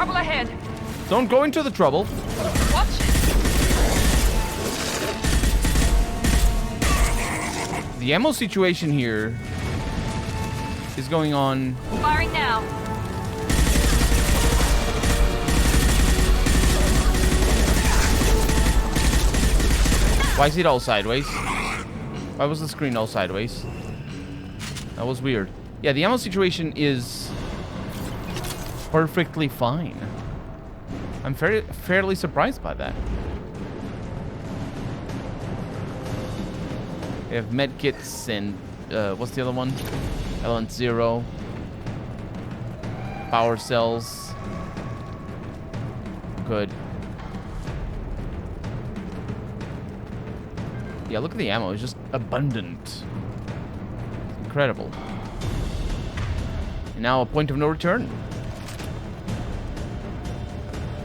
Trouble ahead. Don't go into the trouble. Watch it. The ammo situation here is going on. Firing now. Why is it all sideways? Why was the screen all sideways? That was weird. Yeah, the ammo situation is perfectly fine. I'm fairly surprised by that. We have medkits and what's the other one? Element 0. Power cells. Good. Yeah, look at the ammo. It's just abundant. Incredible. And now a point of no return.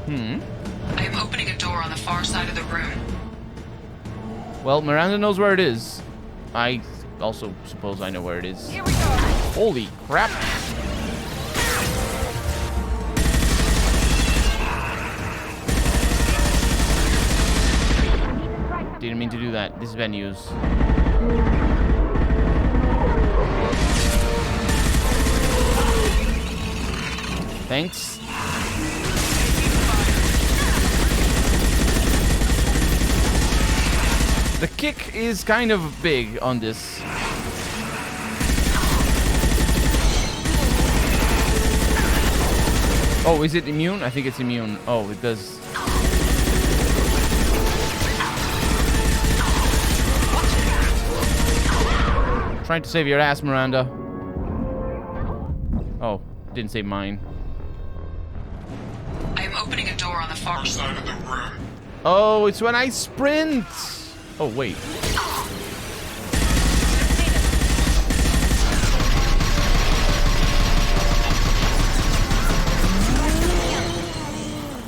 I am opening a door on the far side of the room. Well, Miranda knows where it is. I also suppose I know where it is. Here we go. Holy crap. Didn't mean to do that. This venues. Thanks. The kick is kind of big on this. Oh, is it immune? I think it's immune. Oh, it does. Trying to save your ass, Miranda. Oh, didn't save mine. I am opening a door on the far side of the room. Oh, it's when I sprint. Oh, wait.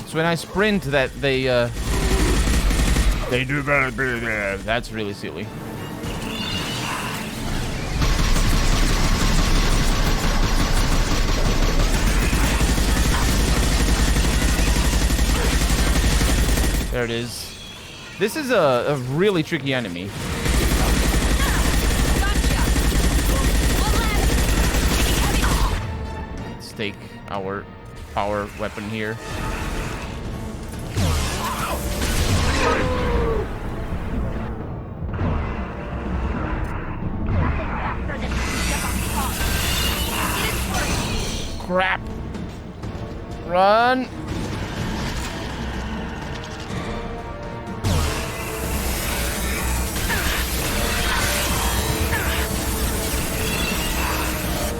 It's when I sprint that they do better. That's really silly. There it is. This is a really tricky enemy. Let's take our power weapon here. Crap. Run.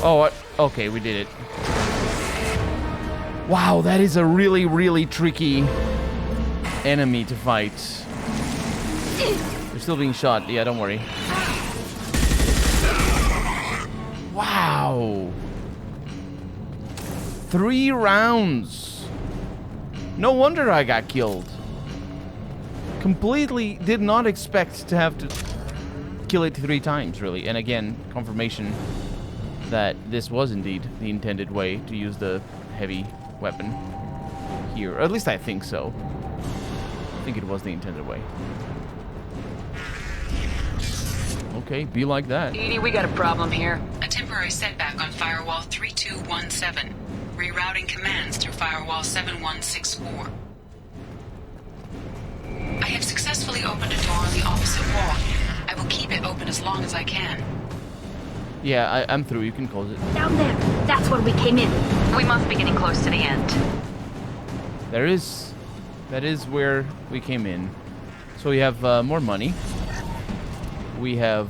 Oh, what? Okay, we did it. Wow, that is a really, really tricky enemy to fight. They're still being shot. Yeah, don't worry. Wow. 3 rounds. No wonder I got killed. Completely did not expect to have to kill it 3 times, really. And again, confirmation that this was indeed the intended way to use the heavy weapon here. Or at least I think so. I think it was the intended way. Okay, be like that. Edie, we got a problem here. A temporary setback on firewall 3217. Rerouting commands through firewall 7164. I have successfully opened a door on the opposite wall. I will keep it open as long as I can. Yeah, I'm through. You can close it. Down there. That's where we came in. We must be getting close to the end. That is where we came in. So we have more money. We have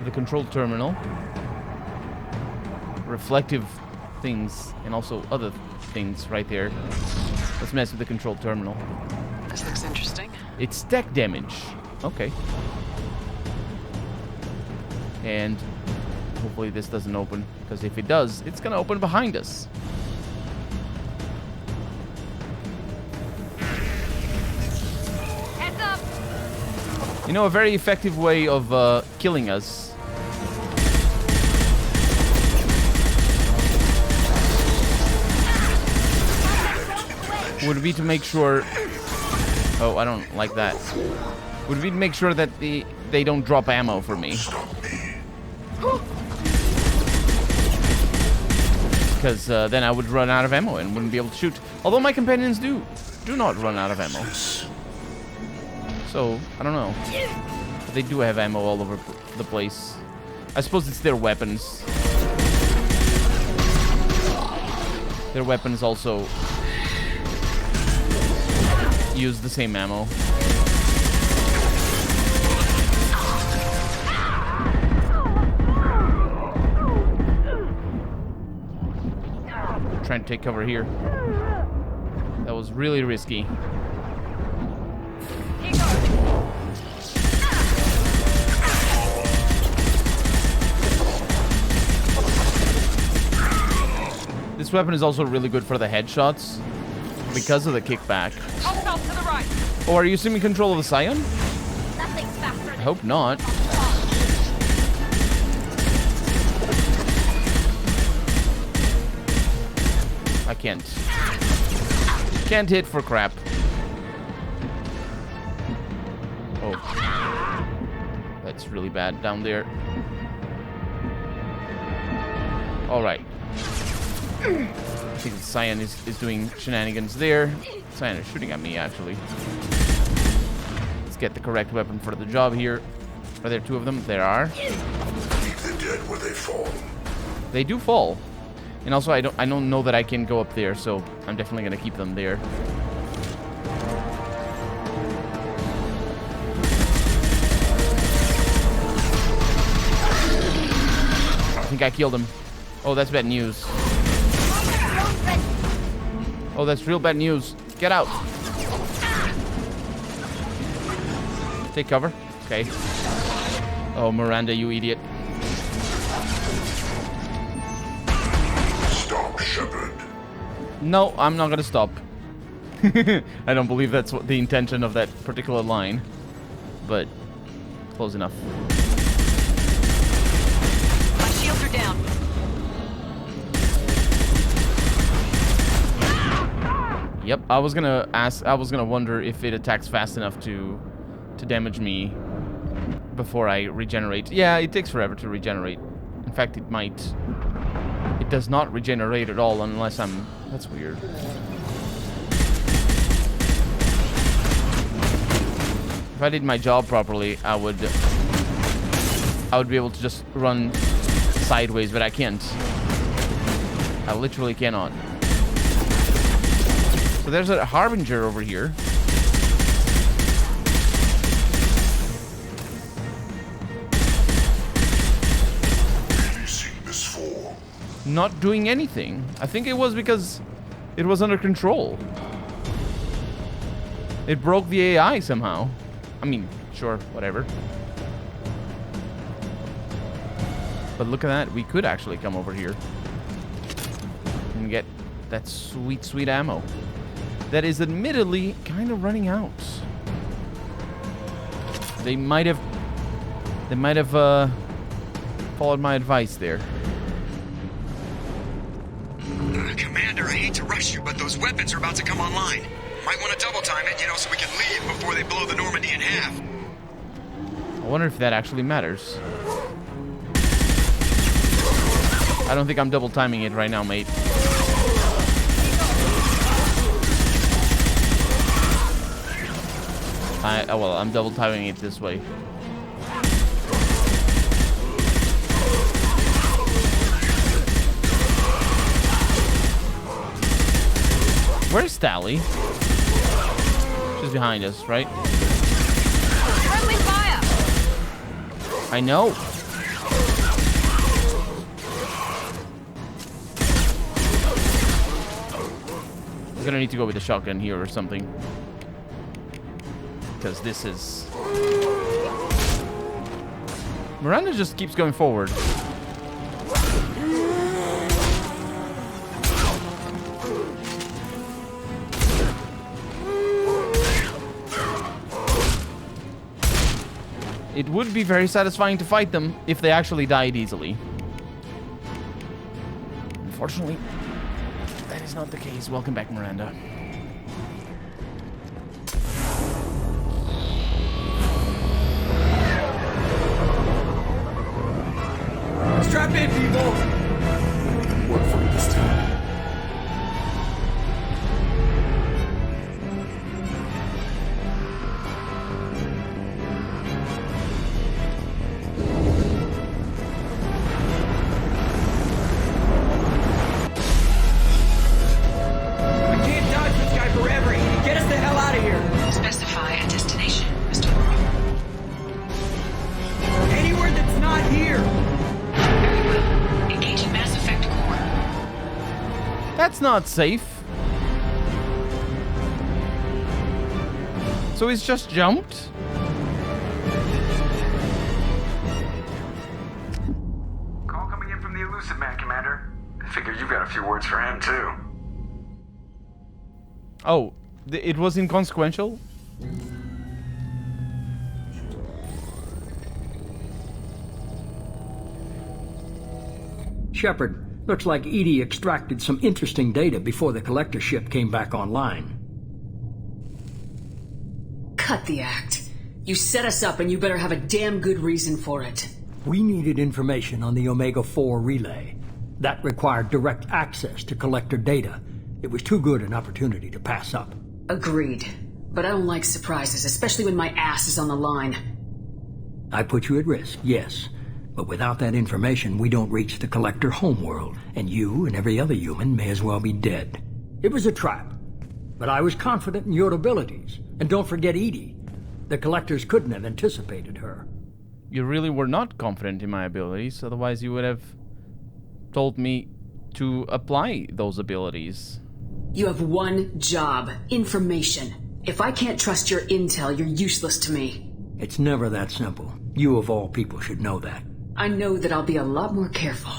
the control terminal, reflective things, and also other things right there. Let's mess with the control terminal. This looks interesting. It's tech damage. Okay. And hopefully this doesn't open, because if it does, it's gonna open behind us. Heads up. You know, a very effective way of killing us would be to make sure... Oh, I don't like that. Would be to make sure that they don't drop ammo for me. Because then I would run out of ammo and wouldn't be able to shoot. Although my companions do not run out of ammo. So, I don't know. But they do have ammo all over the place. I suppose it's their weapons. Their weapons also use the same ammo. Trying to take cover here. That was really risky. This weapon is also really good for the headshots because of the kickback. To the right. Oh, are you assuming control of the Scion? Nothing's faster. I hope not. I can't hit for crap. Oh. That's really bad down there. Alright. I think the Scion is doing shenanigans there. Scion is shooting at me, actually. Let's get the correct weapon for the job here. Are there two of them? There are. Keep the dead where they fall. They do fall. And also, I don't know that I can go up there, so I'm definitely going to keep them there. I think I killed him. Oh, that's bad news. Oh, that's real bad news. Get out. Take cover. Okay. Oh, Miranda, you idiot. Stop, Shepard. No, I'm not gonna stop. I don't believe that's what the intention of that particular line. But, close enough. My shields are down. Yep, I was gonna wonder if it attacks fast enough to damage me before I regenerate. Yeah, it takes forever to regenerate. In fact, it might. It does not regenerate at all unless I'm... That's weird. If I did my job properly, I would be able to just run sideways, but I can't. I literally cannot. So there's a Harbinger over here. Releasing this for. Not doing anything. I think it was because it was under control. It broke the AI somehow. I mean, sure, whatever. But look at that. We could actually come over here and get that sweet, sweet ammo. That is admittedly kind of running out. They might have followed my advice there. Commander, I hate to rush you, but those weapons are about to come online. Might want to double time it, so we can leave before they blow the Normandy in half. I wonder if that actually matters. I don't think I'm double timing it right now, mate. Well, I'm double timing it this way. Where's Tally? She's behind us, right? Friendly fire! I know. We're gonna need to go with the shotgun here or something. Because this is... Miranda just keeps going forward. It would be very satisfying to fight them if they actually died easily. Unfortunately, that is not the case. Welcome back, Miranda. Strap in, people! Work for it this time. I can't dodge this guy forever. Get us the hell out of here. Specify a destination, Mr. Laurel. Anywhere that's not here. Very well. Engaging Mass Effect core. That's not safe. So he's just jumped? Call coming in from the Elusive Man, Commander. I figure you've got a few words for him, too. Oh, it was inconsequential? Shepard, looks like EDI extracted some interesting data before the collector ship came back online. Cut the act. You set us up and you better have a damn good reason for it. We needed information on the Omega-4 relay. That required direct access to collector data. It was too good an opportunity to pass up. Agreed. But I don't like surprises, especially when my ass is on the line. I put you at risk, yes. But without that information, we don't reach the collector homeworld, and you and every other human may as well be dead. It was a trap. But I was confident in your abilities. And don't forget EDI. The collectors couldn't have anticipated her. You really were not confident in my abilities, otherwise you would have told me to apply those abilities. You have one job. Information. If I can't trust your intel, you're useless to me. It's never that simple. You of all people should know that. I know that I'll be a lot more careful.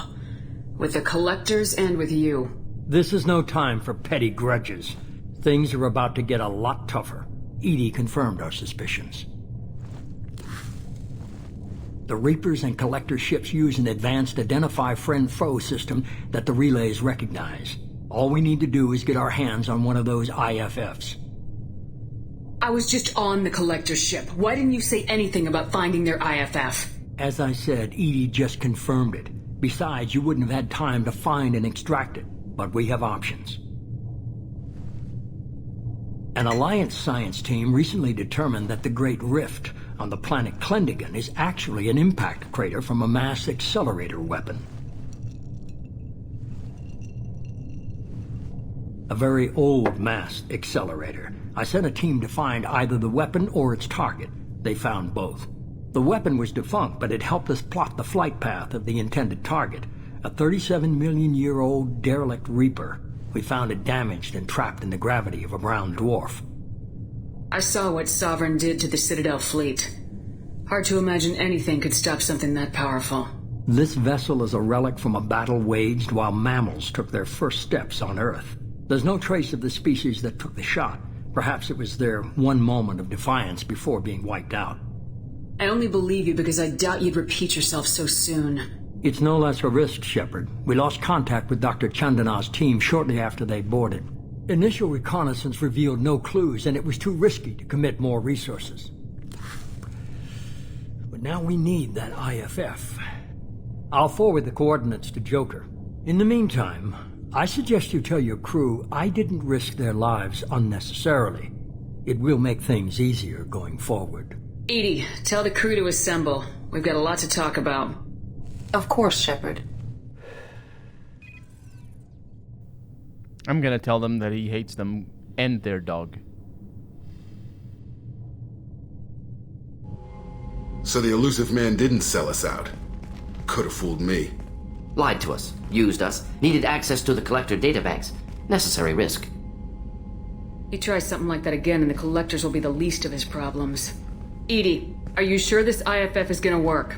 With the collectors and with you. This is no time for petty grudges. Things are about to get a lot tougher. EDI confirmed our suspicions. The Reapers and Collector ships use an advanced Identify Friend-Foe system that the relays recognize. All we need to do is get our hands on one of those IFFs. I was just on the Collector ship. Why didn't you say anything about finding their IFF? As I said, EDI just confirmed it. Besides, you wouldn't have had time to find and extract it. But we have options. An Alliance science team recently determined that the Great Rift on the planet Klendigan is actually an impact crater from a mass accelerator weapon. A very old mass accelerator. I sent a team to find either the weapon or its target. They found both. The weapon was defunct, but it helped us plot the flight path of the intended target, a 37-million-year-old derelict Reaper. We found it damaged and trapped in the gravity of a brown dwarf. I saw what Sovereign did to the Citadel fleet. Hard to imagine anything could stop something that powerful. This vessel is a relic from a battle waged while mammals took their first steps on Earth. There's no trace of the species that took the shot. Perhaps it was their one moment of defiance before being wiped out. I only believe you because I doubt you'd repeat yourself so soon. It's no less a risk, Shepard. We lost contact with Dr. Chandana's team shortly after they boarded. Initial reconnaissance revealed no clues, and it was too risky to commit more resources. But now we need that IFF. I'll forward the coordinates to Joker. In the meantime, I suggest you tell your crew I didn't risk their lives unnecessarily. It will make things easier going forward. EDI, tell the crew to assemble. We've got a lot to talk about. Of course, Shepard. I'm gonna tell them that he hates them and their dog. So the Elusive Man didn't sell us out. Could have fooled me. Lied to us, used us, needed access to the Collector databanks. Necessary risk. He tries something like that again and the Collectors will be the least of his problems. EDI, are you sure this IFF is gonna work?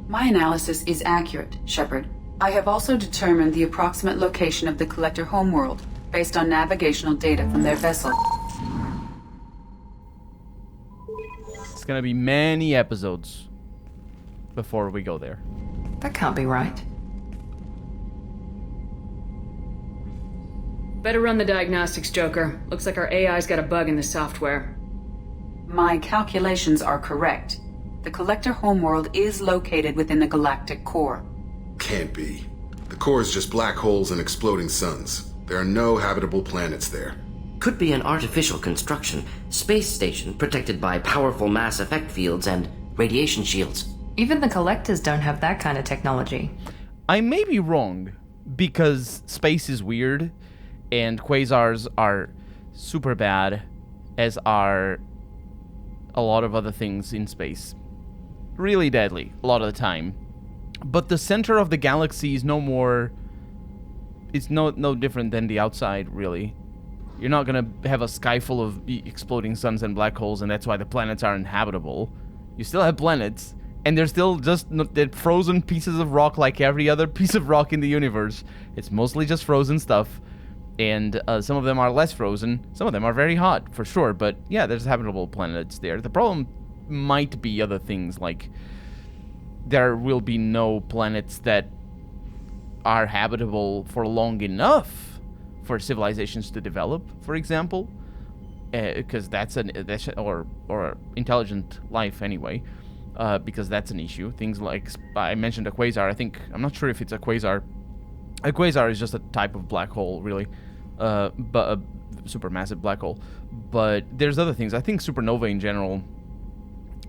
My analysis is accurate, Shepard. I have also determined the approximate location of the Collector homeworld based on navigational data from their vessel. It's gonna be many episodes before we go there. That can't be right. Better run the diagnostics, Joker. Looks like our AI's got a bug in the software. My calculations are correct. The Collector homeworld is located within the galactic core. Can't be. The core is just black holes and exploding suns. There are no habitable planets there. Could be an artificial construction, space station protected by powerful mass effect fields and radiation shields. Even the collectors don't have that kind of technology. I may be wrong, because space is weird, and quasars are super bad, as are a lot of other things in space. Really deadly, a lot of the time. But the center of the galaxy is it's no different than the outside, really. You're not gonna have a sky full of exploding suns and black holes, and that's why the planets are inhabitable. You still have planets, and they're still just they're frozen pieces of rock like every other piece of rock in the universe. It's mostly just frozen stuff, and some of them are less frozen. Some of them are very hot, for sure, but yeah, there's habitable planets there. The problem might be other things, like there will be no planets that are habitable for long enough for civilizations to develop, for example, because or intelligent life anyway, because that's an issue. Things like I mentioned a quasar. I'm not sure if it's a quasar. A quasar is just a type of black hole, really, but a supermassive black hole. But there's other things. I think supernova in general,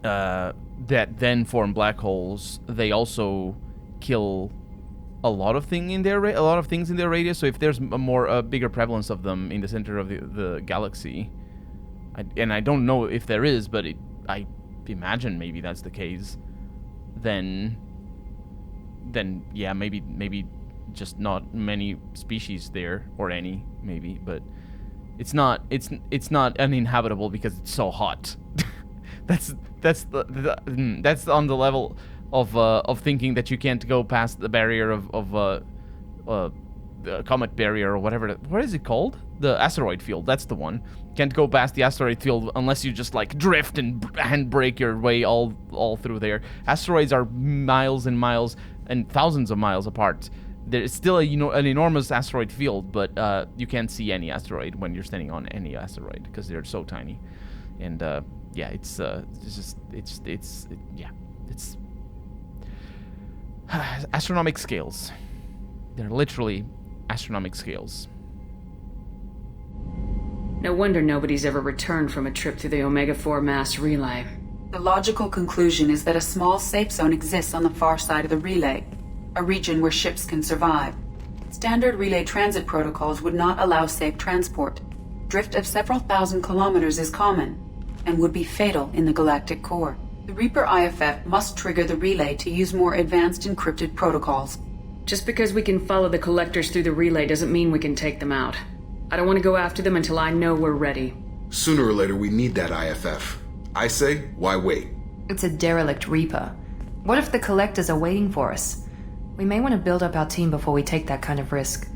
that then form black holes. They also kill a lot of things in their radius. So if there's a bigger prevalence of them in the center of the galaxy, and I don't know if there is, but I imagine maybe that's the case. Then yeah, maybe just not many species there, or any maybe, but it's not uninhabitable because it's so hot. that's on the level of thinking that you can't go past the barrier of the comet barrier or whatever. What is it called? The asteroid field. That's the one. Can't go past the asteroid field unless you just like drift and break your way all through there. Asteroids are miles and miles and thousands of miles apart. There's still an enormous asteroid field, but you can't see any asteroid when you're standing on any asteroid because they're so tiny. And yeah, it's astronomical scales. They're literally astronomical scales. No wonder nobody's ever returned from a trip through the Omega-4 mass relay. The logical conclusion is that a small safe zone exists on the far side of the relay, a region where ships can survive. Standard relay transit protocols would not allow safe transport. Drift of several thousand kilometers is common, and would be fatal in the galactic core. The Reaper IFF must trigger the relay to use more advanced encrypted protocols. Just because we can follow the collectors through the relay doesn't mean we can take them out. I don't want to go after them until I know we're ready. Sooner or later, we need that IFF. I say, why wait? It's a derelict Reaper. What if the collectors are waiting for us? We may want to build up our team before we take that kind of risk.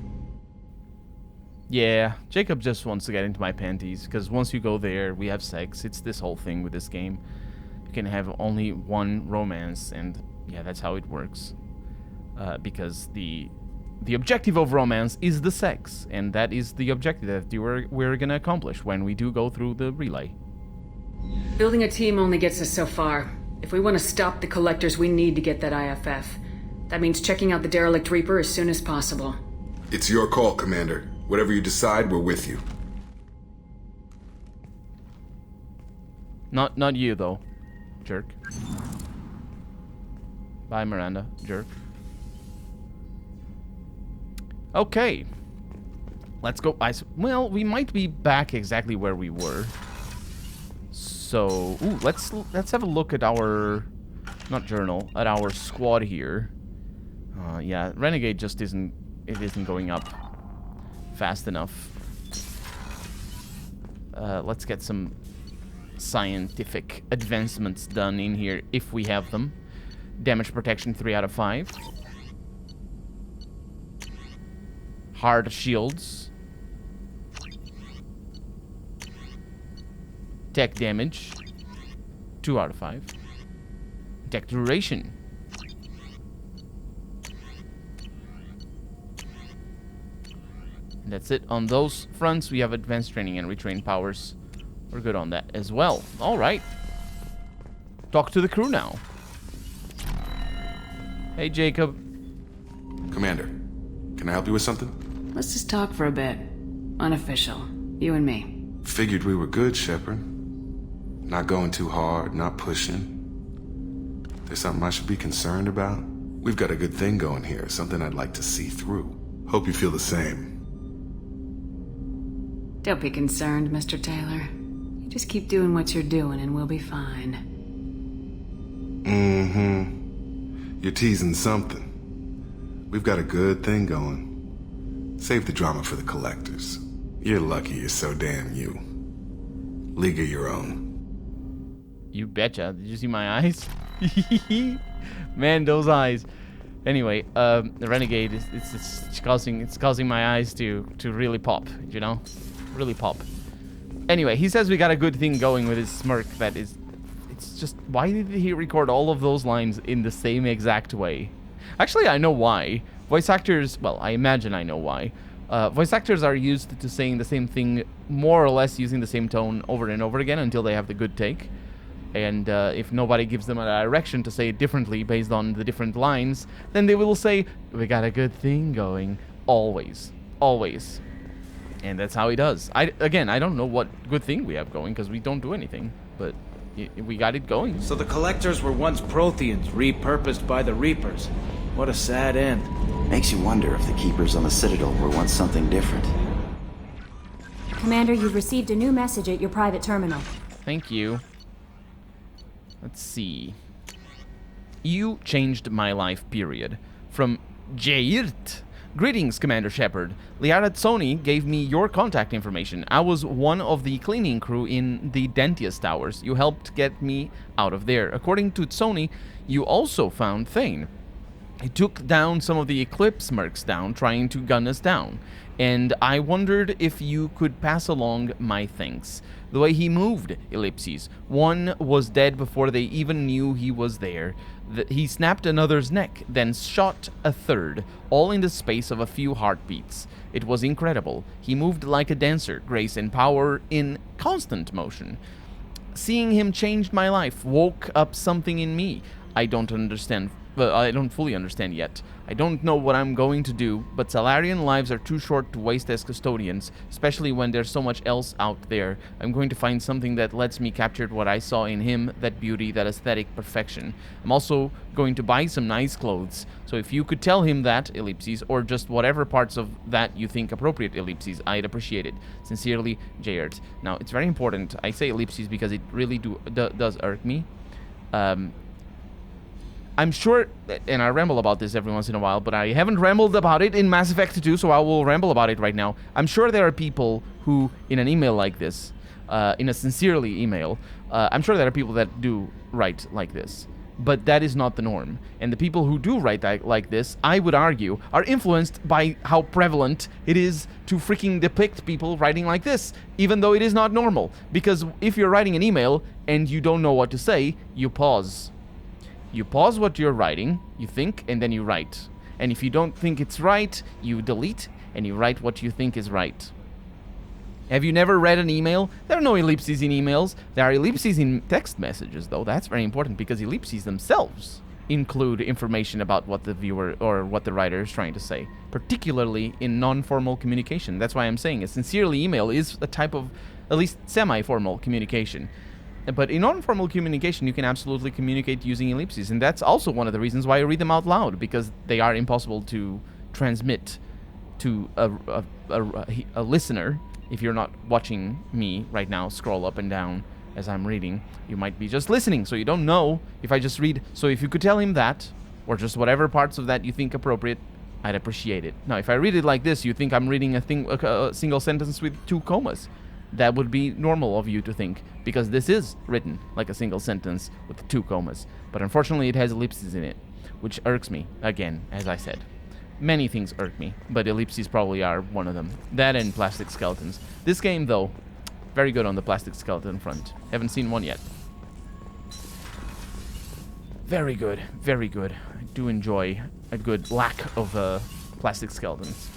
Yeah, Jacob just wants to get into my panties, because once you go there, we have sex. It's this whole thing with this game. You can have only one romance, and yeah, that's how it works. Because the objective of romance is the sex, and that is the objective that we're gonna accomplish when we do go through the relay. Building a team only gets us so far. If we want to stop the collectors, we need to get that IFF. That means checking out the derelict Reaper as soon as possible. It's your call, Commander. Whatever you decide, we're with you. Not you, though, jerk. Bye, Miranda, jerk. Okay. Let's go. Well, we might be back exactly where we were. So, ooh, let's have a look at our, not journal, at our squad here. Yeah, Renegade just isn't going up fast enough. Let's get some scientific advancements done in here if we have them. Damage protection 3 out of 5. Hard shields. Tech damage 2 out of 5. Tech duration. That's it. On those fronts, we have advanced training and retrain powers. We're good on that as well. All right. Talk to the crew now. Hey, Jacob. Commander, can I help you with something? Let's just talk for a bit. Unofficial. You and me. Figured we were good, Shepard. Not going too hard, not pushing. There's something I should be concerned about? We've got a good thing going here, something I'd like to see through. Hope you feel the same. Don't be concerned, Mr. Taylor. You just keep doing what you're doing and we'll be fine. Mm-hmm. You're teasing something. We've got a good thing going. Save the drama for the collectors. You're lucky you're so damn you. League of your own. You betcha. Did you see my eyes? Man, those eyes. Anyway, the Renegade it's causing my eyes to really pop, you know? Really pop. Anyway, he says we got a good thing going with his smirk that is... It's just... Why did he record all of those lines in the same exact way? Actually, I know why. Voice actors... Well, I imagine I know why. Voice actors are used to saying the same thing, more or less using the same tone over and over again until they have the good take. And if nobody gives them a direction to say it differently based on the different lines, then they will say, we got a good thing going. Always. Always. And that's how he does. Again, I don't know what good thing we have going, because we don't do anything. But we got it going. So the Collectors were once Protheans, repurposed by the Reapers. What a sad end. Makes you wonder if the Keepers on the Citadel were once something different. Commander, you've received a new message at your private terminal. Thank you. Let's see. You changed my life, period. From Jairt. Greetings, Commander Shepard. Liara Tsoni gave me your contact information. I was one of the cleaning crew in the Dentius Towers. You helped get me out of there. According to Tsoni, you also found Thane. He took down some of the Eclipse mercs down, trying to gun us down. And I wondered if you could pass along my thanks. The way he moved, ellipses. One was dead before they even knew he was there. He snapped another's neck, then shot a third, all in the space of a few heartbeats. It was incredible. He moved like a dancer, grace and power in constant motion. Seeing him changed my life, woke up something in me. I don't fully understand yet. I don't know what I'm going to do, but Salarian lives are too short to waste as custodians, especially when there's so much else out there. I'm going to find something that lets me capture what I saw in him, that beauty, that aesthetic perfection. I'm also going to buy some nice clothes, so if you could tell him that, ellipses, or just whatever parts of that you think appropriate, ellipses, I'd appreciate it. Sincerely, Jairt. Now, it's very important. I say ellipses because it really does irk me. I'm sure, and I ramble about this every once in a while, but I haven't rambled about it in Mass Effect 2, so I will ramble about it right now. I'm sure there are people who, in an email like this, in a sincerely email, I'm sure there are people that do write like this. But that is not the norm. And the people who do write like this, I would argue, are influenced by how prevalent it is to freaking depict people writing like this, even though it is not normal. Because if you're writing an email and you don't know what to say, you pause. You pause what you're writing, you think, and then you write. And if you don't think it's right, you delete, and you write what you think is right. Have you never read an email? There are no ellipses in emails. There are ellipses in text messages, though. That's very important, because ellipses themselves include information about what the viewer or what the writer is trying to say, particularly in non-formal communication. That's why I'm saying a sincerely email is a type of, at least semi-formal communication. But in non-formal communication, you can absolutely communicate using ellipses, and that's also one of the reasons why I read them out loud, because they are impossible to transmit to a listener. If you're not watching me right now scroll up and down as I'm reading, you might be just listening, so you don't know if I just read. So if you could tell him that, or just whatever parts of that you think appropriate, I'd appreciate it. Now, if I read it like this, you think I'm reading a single sentence with 2 commas. That would be normal of you to think, because this is written like a single sentence with 2 commas. But unfortunately, it has ellipses in it, which irks me, again, as I said. Many things irk me, but ellipses probably are one of them. That and plastic skeletons. This game, though, very good on the plastic skeleton front. Haven't seen one yet. Very good, very good. I do enjoy a good lack of plastic skeletons.